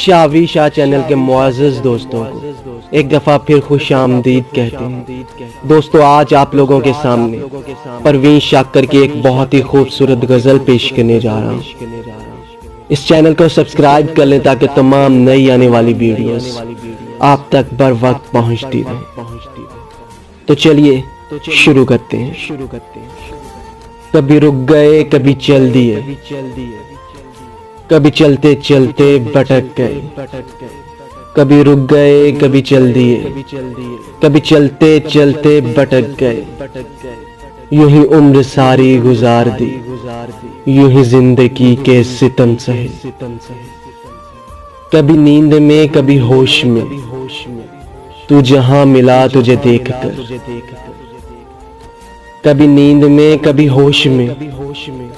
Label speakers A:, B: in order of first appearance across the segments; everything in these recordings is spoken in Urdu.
A: شاوی شاہ چینل کے معزز دوستوں کو ایک دفعہ پھر خوش آمدید کہتے ہیں۔ دوستو آج آپ لوگوں کے سامنے پروین شاکر کی ایک بہت ہی خوبصورت غزل پیش کرنے جا رہا ہوں۔ اس چینل کو سبسکرائب کر لیں تاکہ تمام نئی آنے والی ویڈیوز آپ تک بر وقت پہنچتی رہیں۔ تو چلیے شروع کرتے ہیں۔ کبھی رک گئے کبھی چل دیے، کبھی چلتے چلتے بھٹک گئے، کبھی رک گئے کبھی چل دیے، کبھی چلتے چلتے بھٹک گئے، یوں ہی عمر ساری گزار دی، یوں ہی زندگی کے ستم سہے۔ کبھی نیند میں کبھی ہوش میں، تو جہاں ملا تجھے دیکھ کر، کبھی نیند میں کبھی ہوش میں،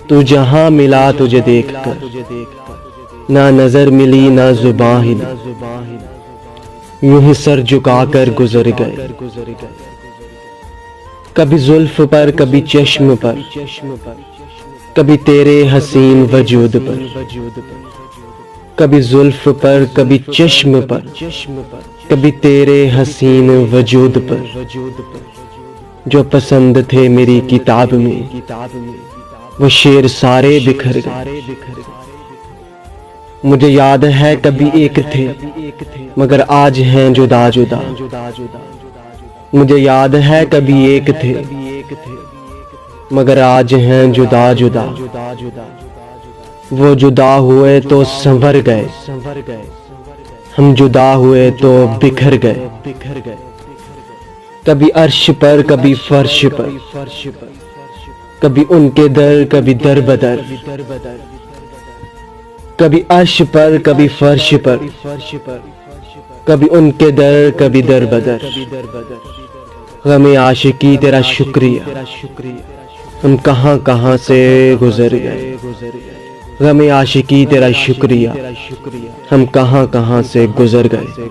A: تو جہاں ملا تجھے دیکھ کر، نہ نظر ملی نہ زباں ہلی، یوں ہی سر جھکا کر گزر گئے۔ کبھی زلف پر کبھی چشم پر، کبھی تیرے حسین وجود پر، کبھی زلف پر کبھی چشم پر، کبھی تیرے حسین وجود پر، جو پسند تھے میری کتاب میں وہ شعر سارے بکھر گئے۔ مجھے یاد ہے کبھی ایک تھے مگر آج ہیں جدا جدا، مجھے یاد ہے کبھی ایک تھے مگر آج ہیں جدا جدا، وہ جدا ہوئے تو سنور گئے، ہم جدا ہوئے تو بکھر گئے۔ کبھی عرش پر کبھی فرش پر، کبھی ان کے در کبھی در بدر، کبھی عرش پر کبھی فرش پر، کبھی ان کے در کبھی در بدر۔ غم عاشقی تیرا شکریہ، ہم کہاں کہاں سے گزر گئے۔ غم عاشقی تیرا شکریہ، ہم کہاں کہاں سے گزر گئے۔